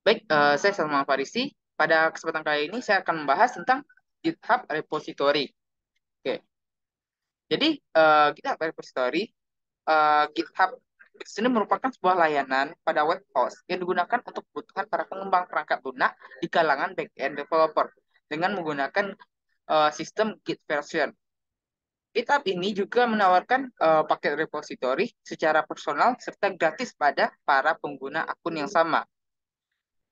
Baik, saya Salman Farisi. Pada kesempatan kali ini saya akan membahas tentang GitHub Repository. Oke, jadi GitHub Repository, GitHub di sini merupakan sebuah layanan pada web host yang digunakan untuk kebutuhan para pengembang perangkat lunak di kalangan back-end developer dengan menggunakan sistem Git version. GitHub ini juga menawarkan paket repository secara personal serta gratis pada para pengguna akun yang sama.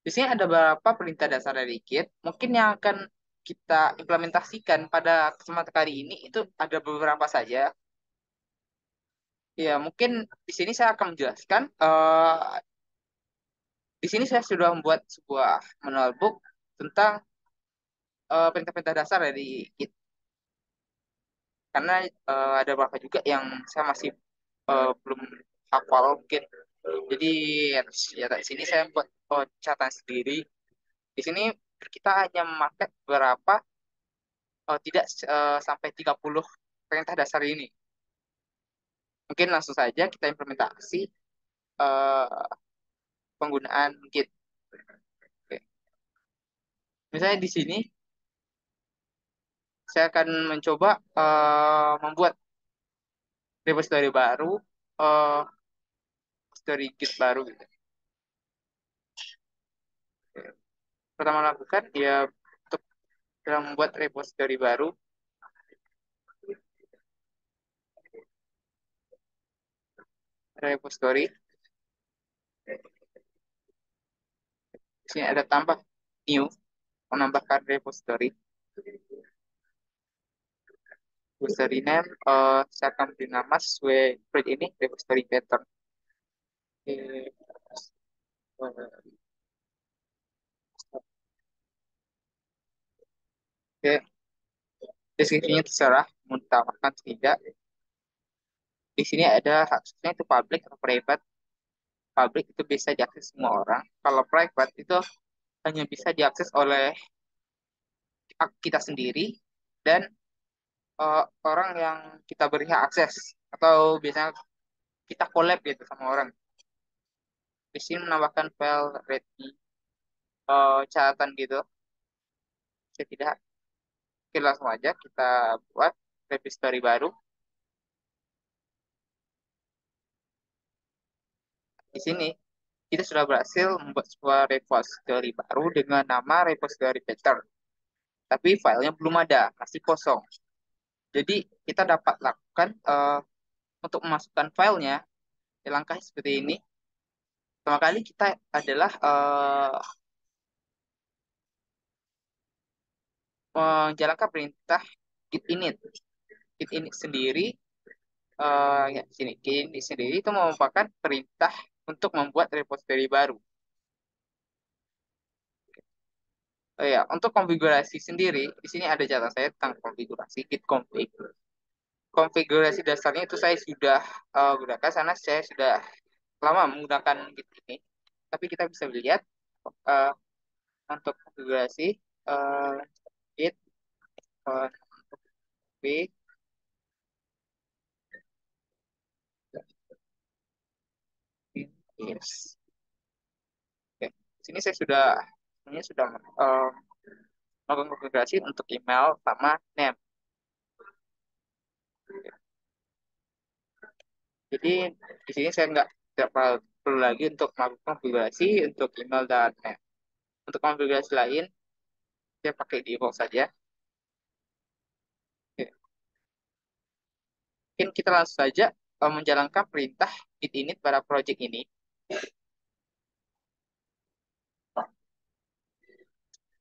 Di sini ada beberapa perintah dasar dari Git. Mungkin yang akan kita implementasikan pada kesempatan kali ini itu ada beberapa saja. Ya, mungkin di sini saya akan menjelaskan. Di sini saya sudah membuat sebuah manual book tentang perintah-perintah dasar dari Git. Karena ada beberapa juga yang saya masih belum hafal mungkin. Jadi ya di sini saya buat catatan sendiri. Di sini kita hanya memakai beberapa tidak sampai 30 perintah dasar ini. Mungkin langsung saja kita implementasi eh, penggunaan Git. Oke. Misalnya di sini saya akan mencoba membuat repository baru, eh, repository Git baru gitu. Oke. Pertama lakukan ya untuk dalam membuat repository baru, repository. Di sini ada tambah new, menambahkan repository. Repository name, saya akan beri nama sesuai project ini, repository pattern. Oke. Oke, deskripsinya terserah mau ditambahkan atau tidak. Di sini ada haksnya itu public atau private. Public itu bisa diakses semua orang. Kalau private itu hanya bisa diakses oleh kita sendiri dan orang yang kita beri hak akses atau biasanya kita collab gitu sama orang. Di sini menambahkan file readme catatan gitu. Saya tidak. Oke, langsung aja kita buat repository baru. Di sini kita sudah berhasil membuat sebuah repository baru dengan nama repository pattern. Tapi filenya belum ada, masih kosong. Jadi kita dapat lakukan untuk memasukkan filenya, langkah seperti ini. Pertama kali kita adalah menjalankan perintah git init. Git init sendiri, ya sini git init sendiri itu merupakan perintah untuk membuat repository baru. Ya, untuk konfigurasi sendiri, di sini ada catatan saya tentang konfigurasi git config. Konfigurasi dasarnya itu saya sudah gunakan karena saya sudah lama menggunakan Git ini. Tapi kita bisa lihat uh, untuk konfigurasi uh, Git config. Yes. Oke. Sini saya sudah ini sudah uh, melakukan konfigurasi untuk email sama name. Jadi di sini saya nggak tidak perlu lagi untuk melakukan konfigurasi untuk email dan name. Untuk konfigurasi lain, saya pakai default saja. Oke. Mungkin kita langsung saja menjalankan perintah git init pada project ini.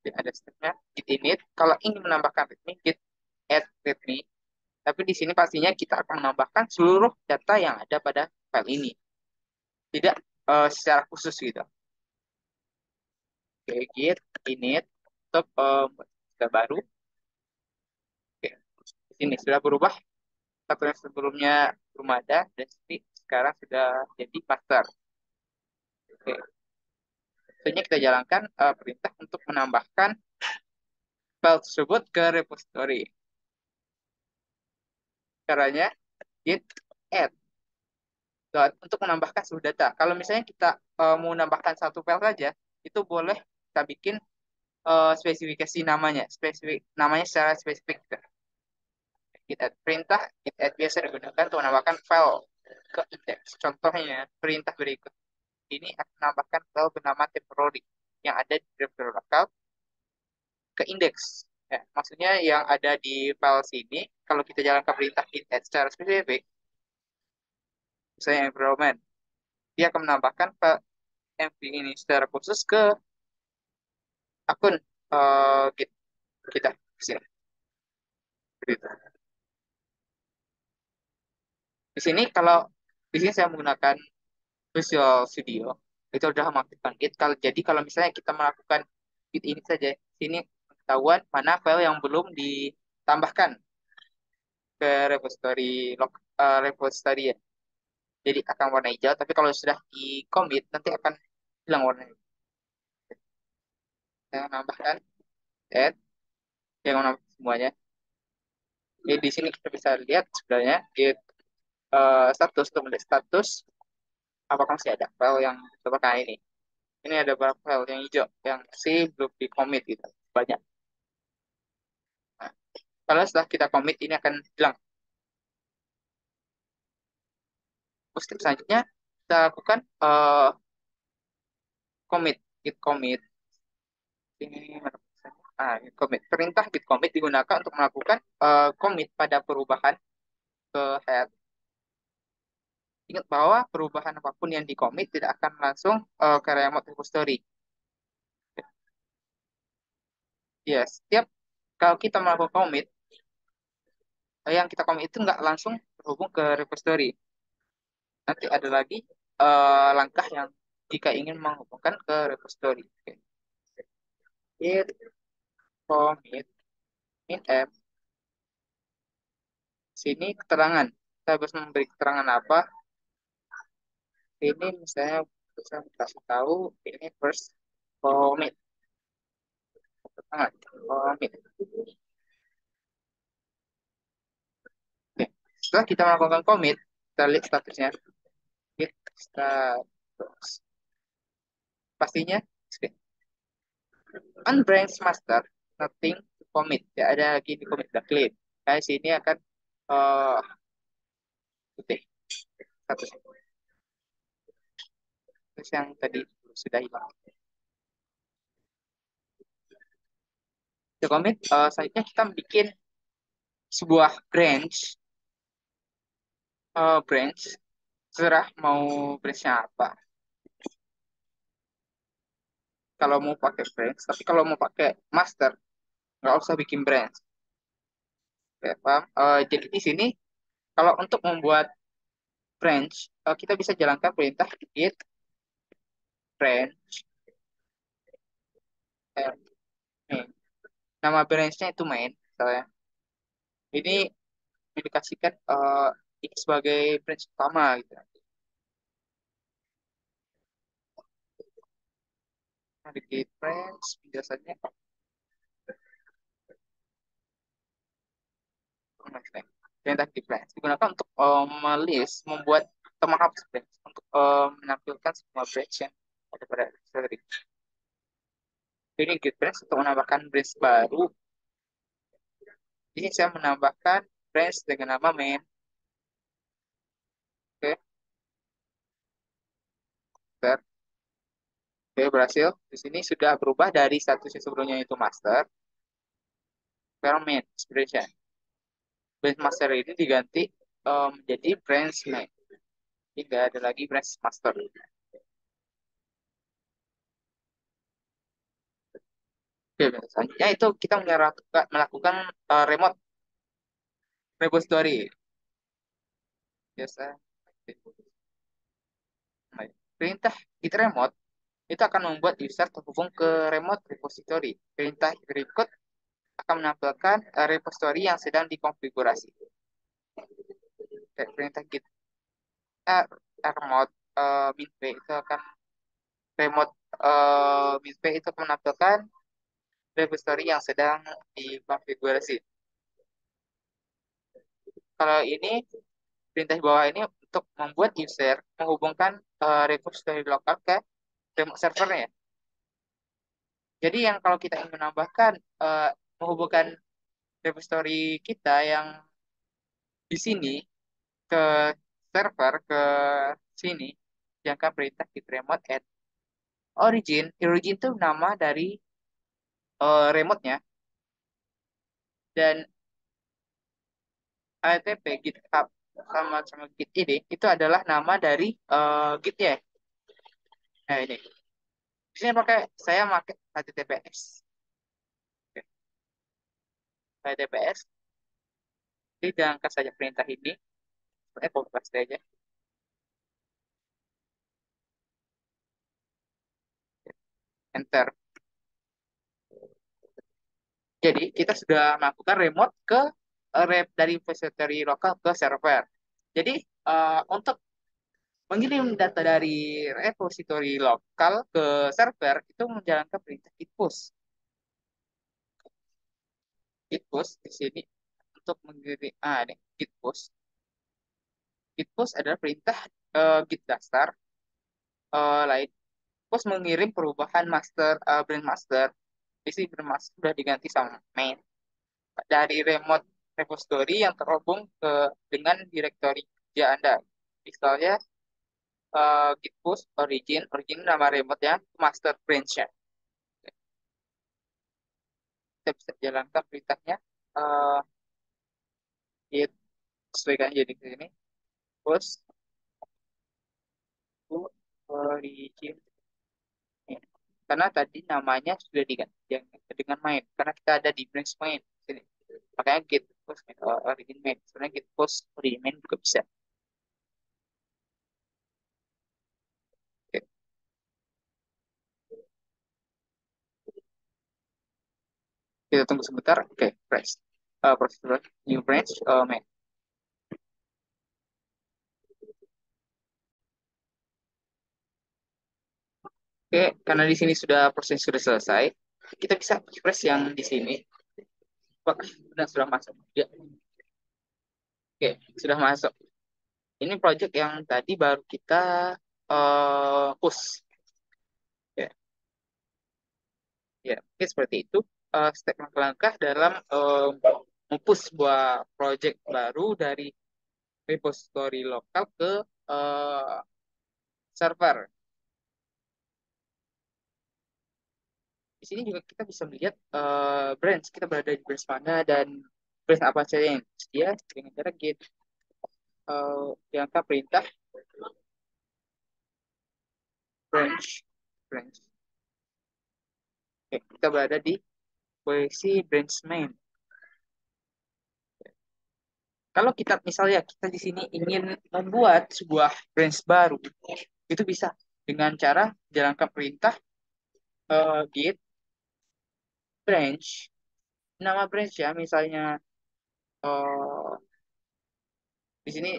Jadi ada stepnya git init. Kalau ingin menambahkan readme, git add readme. Tapi di sini pastinya kita akan menambahkan seluruh data yang ada pada file ini, tidak secara khusus gitu. Oke, git init untuk sudah baru. Oke, di sini sudah berubah. Satu yang sebelumnya belum ada dan sini sekarang sudah jadi master. Oke, selanjutnya kita jalankan perintah untuk menambahkan file tersebut ke repository. Caranya git add untuk menambahkan seluruh data. Kalau misalnya kita mau menambahkan satu file saja, itu boleh kita bikin spesifikasi namanya, spesifik namanya secara spesifik. Git add perintah git add biasa digunakan untuk menambahkan file ke indeks. Contohnya, perintah berikut ini akan menambahkan file bernama temporary yang ada di directory lokal ke indeks. Ya, maksudnya yang ada di file sini, kalau kita jalankan perintah git add secara spesifik, misalnya environment, dia akan menambahkan file MV ini secara khusus ke akun Git kita di sini. Gitu. Di sini kalau di sini saya menggunakan Visual Studio itu udah mengaktifkan Git. Kalau misalnya kita melakukan Git ini saja, sini ketahuan mana file yang belum ditambahkan ke repository ya. Jadi akan warna hijau, tapi kalau sudah di commit nanti akan hilang warnanya. Saya menambahkan add yang menambah semuanya. Jadi di sini kita bisa lihat sebenarnya Git status untuk melihat status apakah masih ada file yang terbakar ini. Ini ada beberapa file yang hijau yang masih belum di commit gitu. Banyak. Nah, kalau setelah kita commit ini akan hilang. Terus step selanjutnya kita lakukan commit, git commit. Ini mana tulisannya? Git commit. Perintah git commit digunakan untuk melakukan commit pada perubahan ke head. Ingat bahwa perubahan apapun yang di commit tidak akan langsung ke remote repository. Ya, setiap kalau kita melakukan commit, yang kita commit itu nggak langsung terhubung ke repository. Nanti ada lagi langkah yang jika ingin menghubungkan ke repository. Oke. Git commit in app. Sini keterangan. Kita harus memberi keterangan apa? Ini misalnya bisa kasih tahu ini first commit. Keterangan commit. Oke. Setelah kita melakukan commit, kita lihat statusnya. Git status. Pastinya unbranch master nothing to commit. Ya ada lagi di commit udah clean. Nah, sini akan eh putih statusnya. Terus yang tadi sudah hilang. The commit selanjutnya kita bikin sebuah branch serah mau branchnya apa. Kalau mau pakai branch, tapi kalau mau pakai master nggak usah bikin branch. Ya, paham? Jadi di sini kalau untuk membuat branch kita bisa jalankan perintah git branch. Nih, nama branchnya itu main. Misalnya. Ini dikasihkan ini sebagai branch utama gitu. Nah, di git branch biasanya perintah git branch digunakan untuk membuat atau menghapus branch untuk menampilkan semua branch yang ada pada repository. Ini git branch untuk menambahkan branch baru. Ini saya menambahkan branch dengan nama main. Oke, bentar. Oke, berhasil. Di sini sudah berubah dari status yang sebelumnya itu master, sekarang main, expression. Branch master ini diganti menjadi branch main. Tidak ada lagi branch master. Oke, selanjutnya itu kita melakukan remote repository. Biasa. Perintah git remote itu akan membuat user terhubung ke remote repository. Perintah berikut akan menampilkan repository yang sedang dikonfigurasi. Perintah git remote minp itu akan remote minp itu akan menampilkan repository yang sedang dikonfigurasi. Kalau ini perintah di bawah ini untuk membuat user menghubungkan repository lokal ke remote servernya. Jadi yang kalau kita ingin menambahkan menghubungkan repository kita yang di sini ke server ke sini, jangka perintah git remote at origin. Origin itu nama dari remote-nya, dan ATP GitHub sama sama Git ini itu adalah nama dari Git-nya. Nah ini, di sini saya pakai HTTPS. Oke, HTTPS, jadi angkat saja perintah ini, copy paste aja, enter. Jadi kita sudah melakukan remote ke dari repository lokal ke server. Jadi untuk mengirim data dari repository lokal ke server itu menjalankan perintah git push. Git push di sini untuk mengirim ini git push. Git push adalah perintah git dasar lain. Push mengirim perubahan master brand master. Di sini brand master sudah diganti sama main dari remote repository yang terhubung dengan direktori kerja Anda. Misalnya git push origin nama remote ya, master branch-nya. Kita bisa jalankan perintahnya. Uh, Git sesuaikan jadi ke sini. Push to origin. Ya. Karena tadi namanya sudah diganti dengan main. Karena kita ada di branch main. Sini. Makanya git push origin main. Sebenarnya git push origin main juga bisa. Oke. Kita tunggu sebentar. Oke, press. Prosedur new branch main. Oke, karena di sini sudah proses sudah selesai, kita bisa press yang di sini. Wah, sudah masuk. Ya, oke, sudah masuk. Ini project yang tadi baru kita push. Ya, ya, oke seperti itu. Step langkah-langkah dalam mempush sebuah project baru dari repository lokal ke eh, server. Di sini juga kita bisa melihat branch kita berada di branch mana dan branch apa saja yang dia dengan cara git diangkat perintah branch. Oke, kita berada di posisi branch main. Kalau kita misalnya kita di sini ingin membuat sebuah branch baru, itu bisa dengan cara jalankan perintah git branch, nama branch ya, misalnya eh, di sini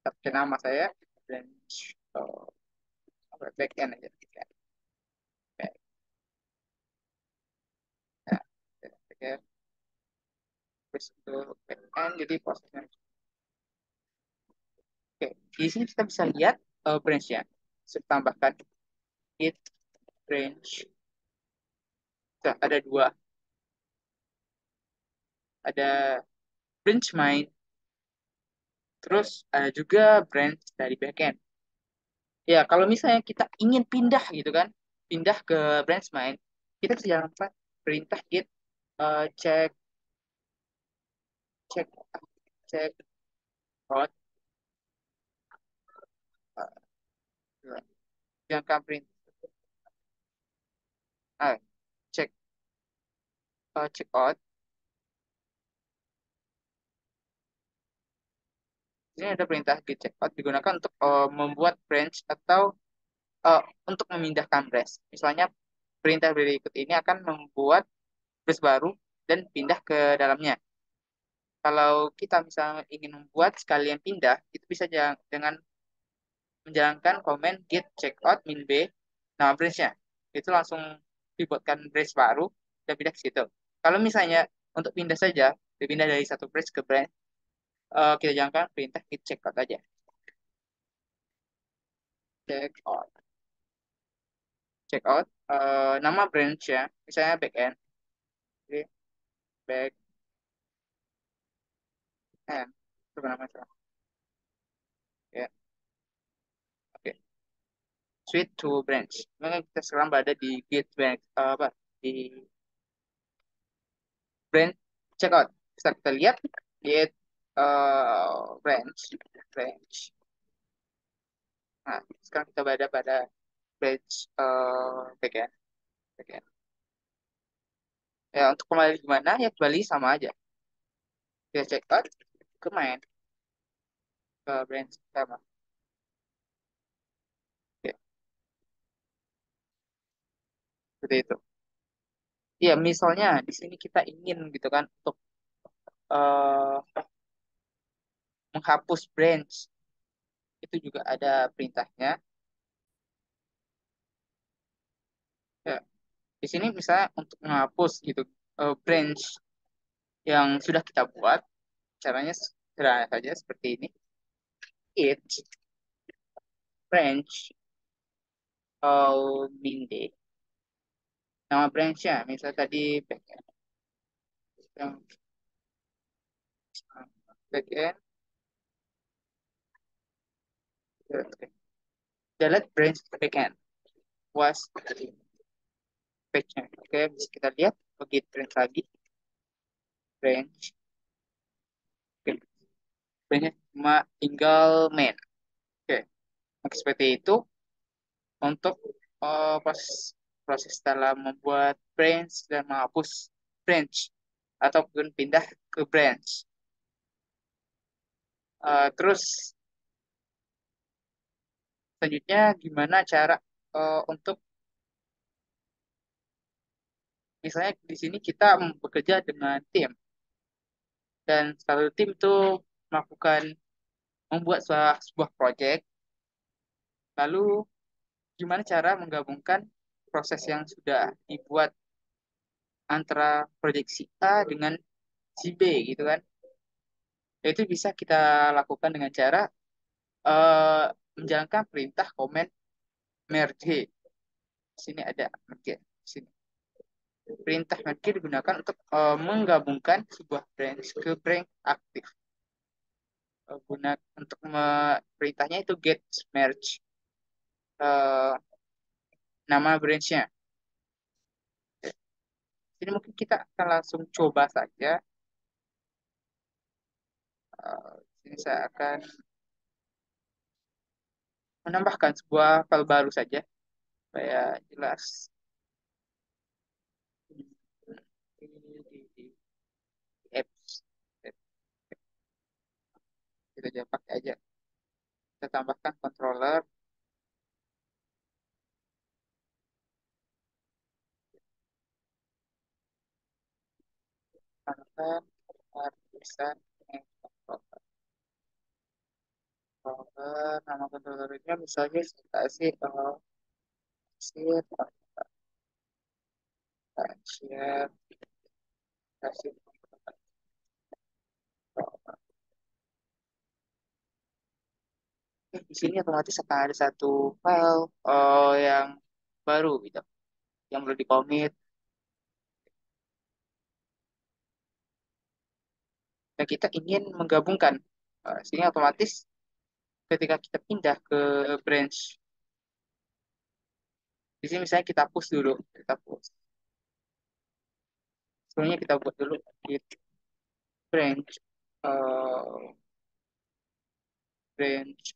pakai nama saya branch backend aja. Ya, ya, backend, terus untuk backend jadi prosesnya. Oke, di sini kita bisa lihat branch-nya. Saya tambahkan git branch. Nah, ada dua, ada branch main, terus ada juga branch dari backend. Ya, kalau misalnya kita ingin pindah gitu kan, pindah ke branch main, kita bisa jalankan perintah git check check check out jalankan perintah check check out. Ini ada perintah git check out digunakan untuk membuat branch atau eh, untuk memindahkan branch. Misalnya perintah berikut ini akan membuat branch baru dan pindah ke dalamnya. Kalau kita misalnya ingin membuat sekalian pindah, itu bisa dengan menjalankan komen git checkout min b nama branch-nya. Itu langsung dibuatkan branch baru dan pindah ke situ. Kalau misalnya untuk pindah saja, dipindah dari satu branch ke branch, kita jalankan perintah git checkout aja. Checkout. check out nama branch ya, misalnya backend. Oke, back end itu nama salah. Ya, oke. Switch to branch. Maka kita sekarang berada di git branch apa di branch checkout. Bisa kita lihat git branch branch. Nah, sekarang kita berada pada branch backend backend. Ya, untuk kembali gimana ya kembali sama aja. Kita checkout ke main ke branch sama. Oke, seperti itu. Iya, misalnya di sini kita ingin gitu kan untuk menghapus branch itu juga ada perintahnya. Ya, di sini misalnya untuk menghapus gitu branch yang sudah kita buat, caranya sederhana saja seperti ini. It branch minde. Nama branchnya, misalnya tadi backend, yang backend, okay. Delete branch backend was page-nya. Oke, bisa kita lihat begitu branch lagi branch. Oke, branchnya cuma tinggal main. Oke, maka seperti itu untuk proses proses dalam membuat branch dan menghapus branch ataupun pindah ke branch. Terus selanjutnya gimana cara untuk misalnya di sini kita bekerja dengan tim dan satu tim itu melakukan membuat sebuah project, lalu gimana cara menggabungkan proses yang sudah dibuat antara project si A dengan si B gitu kan. Itu bisa kita lakukan dengan cara eh, menjalankan perintah komen merge. Di sini ada merge. Di sini. Perintah merge digunakan untuk menggabungkan sebuah branch ke branch aktif. Untuk perintahnya itu get merge eh, nama branchnya. Jadi mungkin kita akan langsung coba saja. Sini saya akan menambahkan sebuah file baru saja supaya jelas. Di apps kita aja pakai aja. Kita tambahkan controller, tambahkan bisa controller, nama controllernya misalnya saya kasih share, share, kasih. Di sini otomatis akan ada satu file yang baru gitu, yang perlu dikomit. Dan kita ingin menggabungkan. Sini otomatis ketika kita pindah ke branch, di sini misalnya kita push dulu, kita push. Sebelumnya kita buat dulu git branch, uh, branch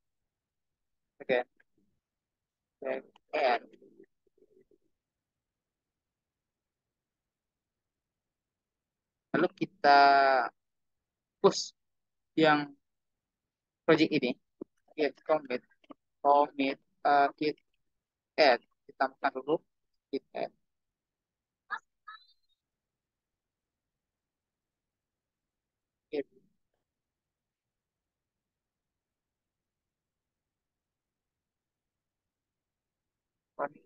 again, back end. Lalu kita push yang project ini, git commit, commit, git add, ditambahkan dulu git add. Git commit,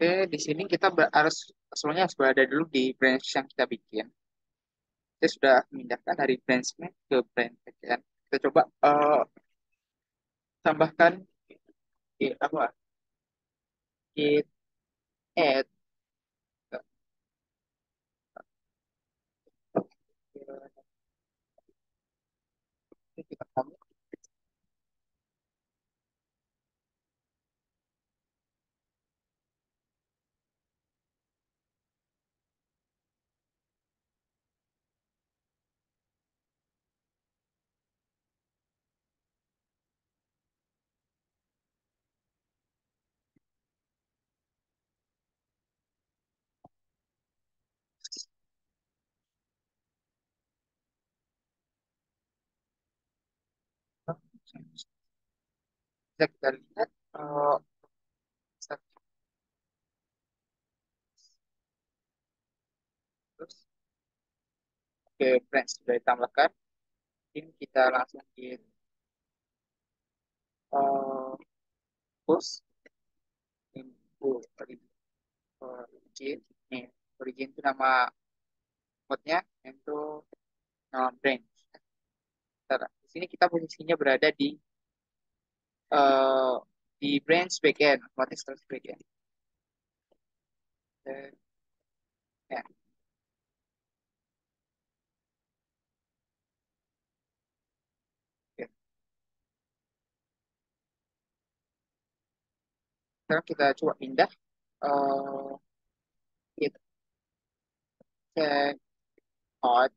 Oke, di sini kita harus semuanya harus berada dulu di branch yang kita bikin. Kita sudah memindahkan dari branch main ke branch backend. Kita coba tambahkan apa? Git add kita tambah bisa kita lihat status ke branch sudah ditambahkan. Ini kita langsung di uh, push info origin. Nih, origin itu nama modnya, itu nama branch. Bentar, di sini kita posisinya berada eh, di branch backend, otomatis terus backend. Eh, ya, oke. Sekarang kita coba pindah eh kita check out,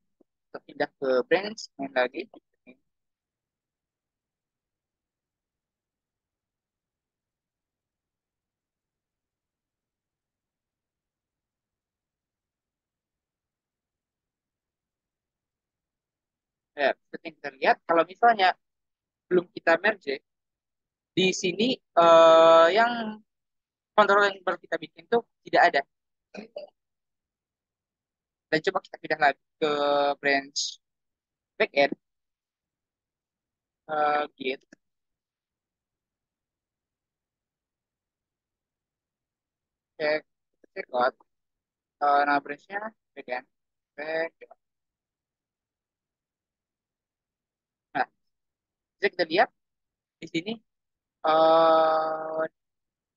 kita pindah ke branch main lagi. Ya, seperti yang kita lihat, kalau misalnya belum kita merge, di sini yang kontrol yang baru kita bikin tuh tidak ada. Dan coba kita pindah lagi ke branch backend, git, check, check out, nama branchnya backend. Back. Nah, bisa kita lihat di sini eh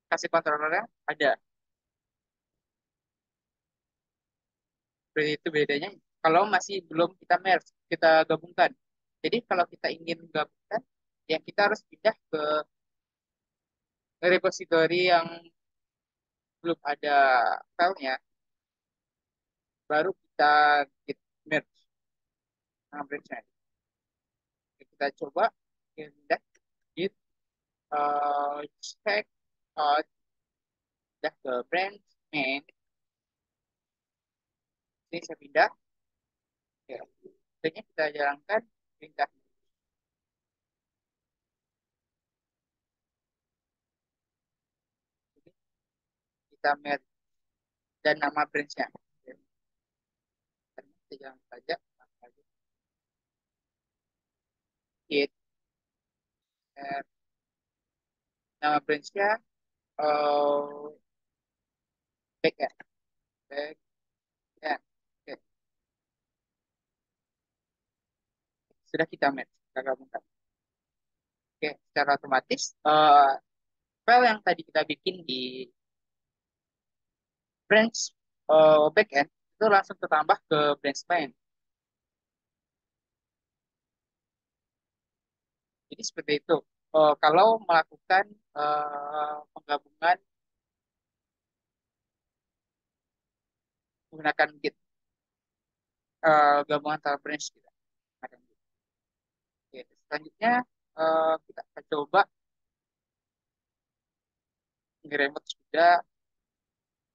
kasih kontrolernya ada. Berarti itu bedanya kalau masih belum kita merge, kita gabungkan. Jadi kalau kita ingin gabungkan, ya kita harus pindah ke repository yang belum ada filenya, baru kita git merge sama branch-nya. Kita coba pindah git check out, pindah ke branch main. Ini saya pindah, ya. Selanjutnya kita jalankan pindah. Ini kita merge dan nama branch-nya. Oke, kita jalan saja. Git nama branch-nya eh back ya, back ya. Oke, sudah kita match, kita gabungkan. Oke, secara otomatis file yang tadi kita bikin di branch backend itu langsung tertambah ke branch main. Jadi seperti itu. Kalau melakukan penggabungan menggunakan Git, gabungan antara branch kita. Oke, selanjutnya kita akan coba nge-remote sudah,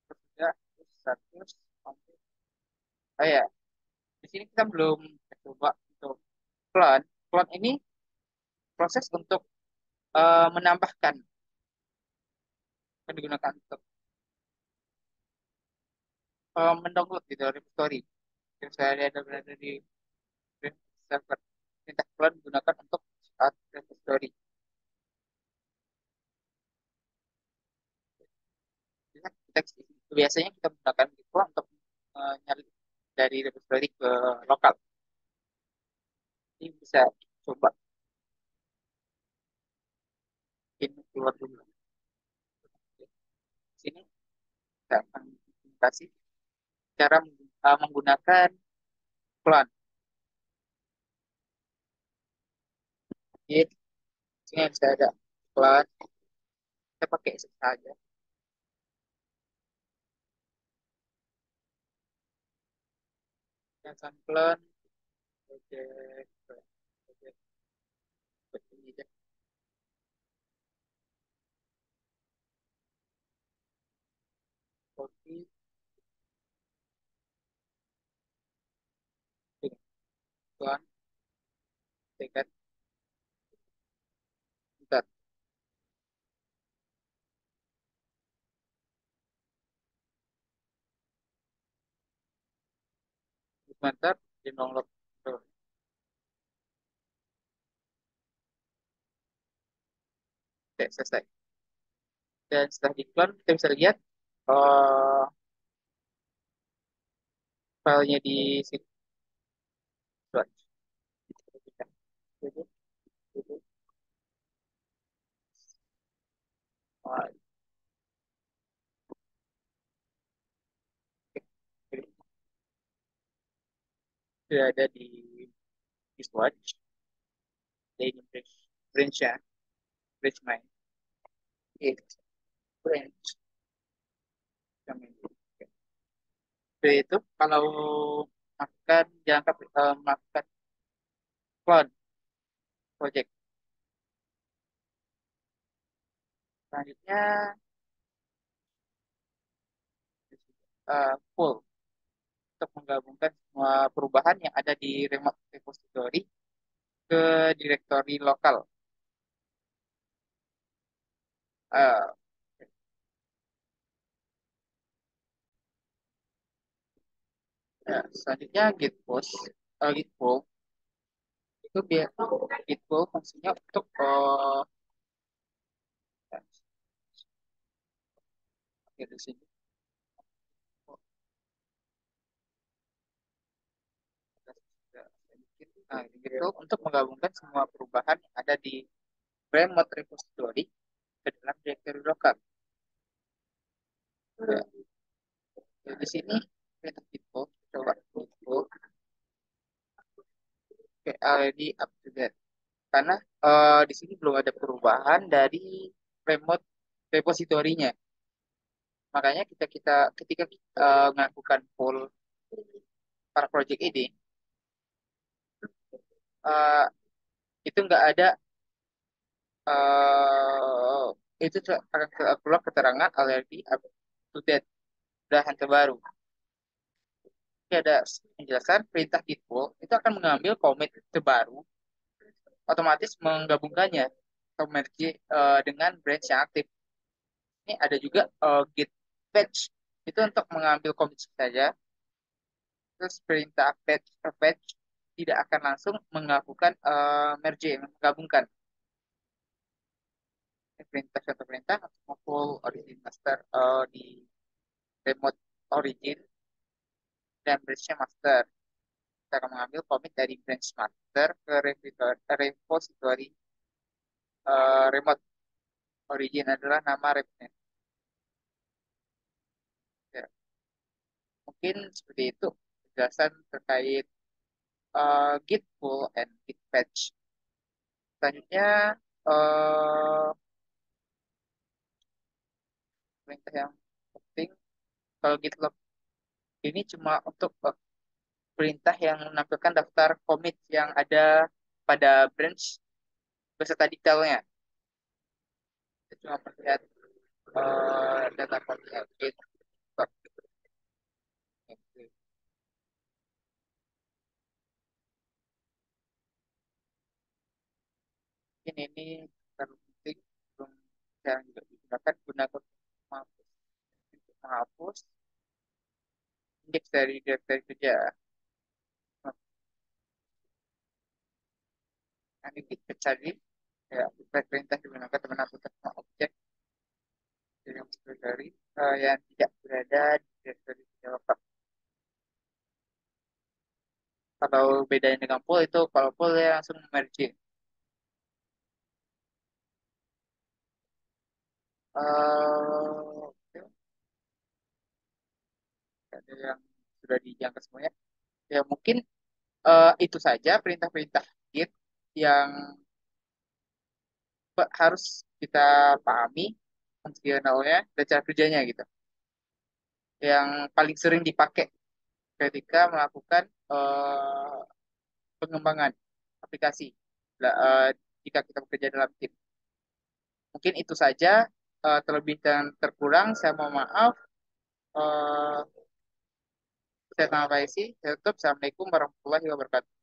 sudah, status. Oh ya, di sini kita belum coba untuk clone. Clone ini proses untuk menambahkan yang digunakan untuk mendownload gitu repository yang saya ada berada di server. Minta clone digunakan untuk saat repository. teks. Biasanya kita menggunakan Git untuk nyari dari repository ke lokal. Ini bisa coba ini keluar dulu. Sini kita akan kasih cara menggunakan clone. Jadi sini bisa ada clone. Kita pakai saja. Yang clone project project ini aja. Copy ini clone tekan bentar. Bentar di download. Oke, selesai. Dan setelah di clone kita bisa lihat eh filenya di sini. Oh, sudah ada di Swatch, di branch ya, branch main. Oke, branch kami. Jadi itu kalau makan jangan makan cloud project. Selanjutnya full untuk menggabungkan semua perubahan yang ada di remote repository ke directory lokal. Eh, Selanjutnya git push, git pull itu biar git pull fungsinya untuk di sini. Nah, gitu untuk menggabungkan semua perubahan yang ada di remote repository ke dalam directory lokal. Ya, di sini kita info, coba info ke already up to date. Karena di sini belum ada perubahan dari remote repositorinya. Makanya kita ketika kita melakukan poll para project ini, eh, itu nggak ada eh, itu akan keluar keterangan already up to date, udahan terbaru. Jadi ada penjelasan perintah git pull itu akan mengambil commit terbaru, otomatis menggabungkannya atau merge dengan branch yang aktif. Ini ada juga git patch itu untuk mengambil commit saja. Terus perintah patch tidak akan langsung melakukan merge, menggabungkan. Ini perintah satu perintah untuk full origin master di remote origin dan branchnya master. Kita akan mengambil commit dari branch master ke repository remote origin adalah nama repo. Ya, mungkin seperti itu penjelasan terkait git pull and git patch. Selanjutnya eh perintah yang penting kalau git log ini cuma untuk perintah yang menampilkan daftar commit yang ada pada branch beserta detailnya. Kita cuma melihat data commit git log. Mungkin ini terlalu penting belum jarang juga digunakan gunakan menghapus untuk menghapus indeks dari directory kerja. Nah, ini kita cari ya perintah digunakan teman aku semua objek yang dari yang tidak berada di direktory developer. Kalau bedanya dengan pool itu kalau pool dia langsung merge. Oke, ada yang sudah dijangka semuanya. Ya mungkin itu saja perintah-perintah Git yang harus kita pahami fungsionalnya dan cara kerjanya gitu. Yang paling sering dipakai ketika melakukan pengembangan aplikasi jika kita bekerja dalam tim. Mungkin itu saja. Terlebih dan terkurang, saya mohon maaf. Eh, saya Tama Faisi. Saya tutup. Assalamualaikum warahmatullahi wabarakatuh.